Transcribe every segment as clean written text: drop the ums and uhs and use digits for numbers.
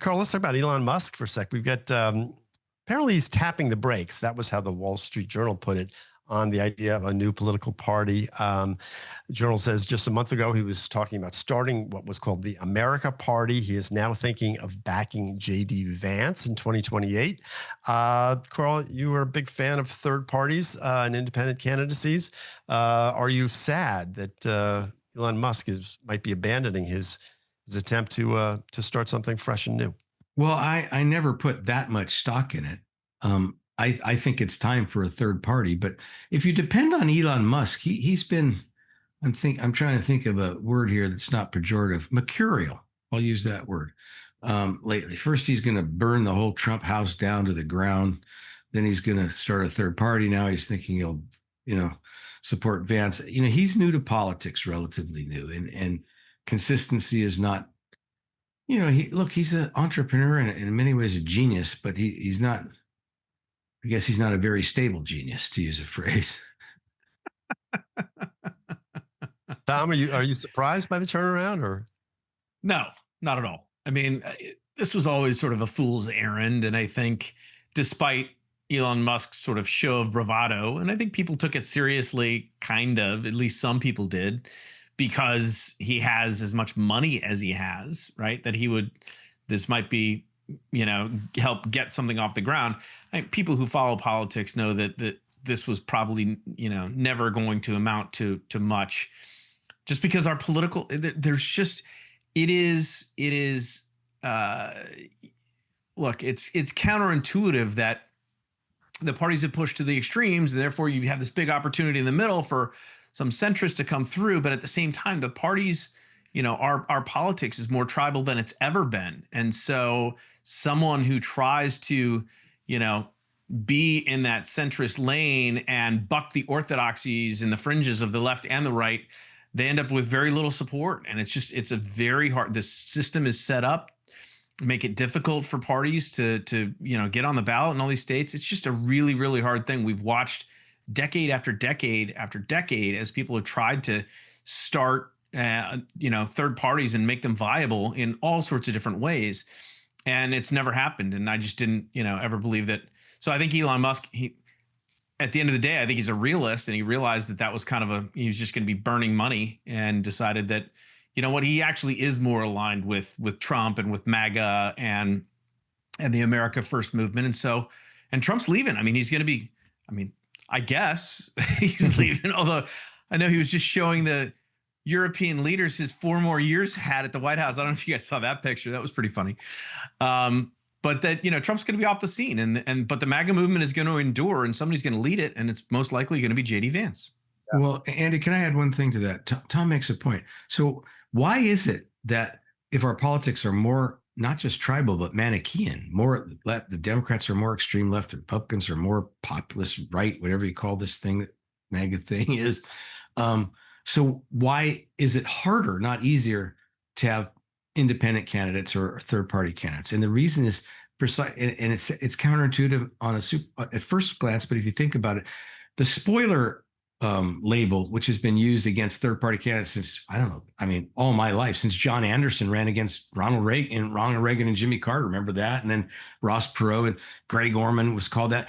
Carl, let's talk about Elon Musk for a sec. We've got, apparently he's tapping the brakes. That was how the Wall Street Journal put it on the idea of a new political party. The Journal says just a month ago, he was talking about starting what was called the America Party. He is now thinking of backing J.D. Vance in 2028. Carl, you were a big fan of third parties and independent candidacies. Are you sad that Elon Musk might be abandoning his attempt to start something fresh and new? Well, I never put that much stock in it. I think it's time for a third party. But if you depend on Elon Musk, he's been, I'm trying to think of a word here that's not pejorative, mercurial. I'll use that word lately. First, he's going to burn the whole Trump house down to the ground. Then he's going to start a third party. Now he's thinking he'll, support Vance. He's new to politics, relatively new, and consistency is not, he's an entrepreneur and in many ways a genius, but he's not, I guess he's not a very stable genius, to use a phrase. Tom, are you surprised by the turnaround, or? No, not at all. I mean, this was always sort of a fool's errand. And I think despite Elon Musk's sort of show of bravado, and I think people took it seriously, kind of, at least some people did, because he has as much money as he has, right? That this might be, help get something off the ground. People who follow politics know that this was probably, never going to amount to much, just because our political, there's just, it is, look, it's counterintuitive that the parties have pushed to the extremes, and therefore you have this big opportunity in the middle for some centrists to come through. But at the same time, the parties, our politics is more tribal than it's ever been. And so someone who tries to, be in that centrist lane and buck the orthodoxies and the fringes of the left and the right, they end up with very little support. And it's a very hard, the system is set up, make it difficult for parties to get on the ballot in all these states. It's just a really, really hard thing. We've watched decade after decade after decade as people have tried to start, third parties and make them viable in all sorts of different ways. And it's never happened. And I just didn't, ever believe that. So I think Elon Musk, at the end of the day, I think he's a realist, and he realized that was kind of he was just going to be burning money, and decided that, he actually is more aligned with Trump and with MAGA and the America First movement. And Trump's leaving. I mean, he's going to be, I guess he's leaving, although I know he was just showing the European leaders his 4 more years had at the White House. I don't know if you guys saw that picture. That was pretty funny. But that, Trump's going to be off the scene, but the MAGA movement is going to endure, and somebody's going to lead it, and it's most likely going to be J.D. Vance. Well, Andy, can I add one thing to that? Tom makes a point. So why is it that if our politics are more, not just tribal, but Manichaean, more left, the Democrats are more extreme left, the Republicans are more populist right, whatever you call this thing that MAGA thing is. So why is it harder, not easier, to have independent candidates or third-party candidates? And the reason is precise, and it's counterintuitive at first glance, but if you think about it, the spoiler label, which has been used against third-party candidates since, all my life, since John Anderson ran against Ronald Reagan and Jimmy Carter. Remember that? And then Ross Perot and Greg Orman was called that.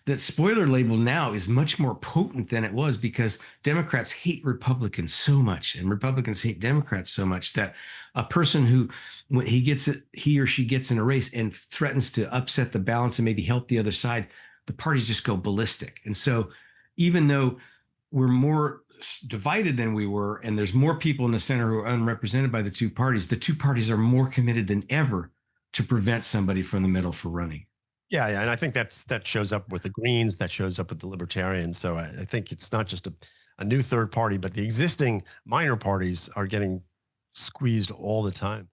That spoiler label now is much more potent than it was, because Democrats hate Republicans so much and Republicans hate Democrats so much that a person who, when he or she gets in a race and threatens to upset the balance and maybe help the other side, the parties just go ballistic. And so even though we're more divided than we were, and there's more people in the center who are unrepresented by the two parties are more committed than ever to prevent somebody from the middle for running. Yeah, and I think that shows up with the Greens, that shows up with the Libertarians. So I think it's not just a new third party, but the existing minor parties are getting squeezed all the time.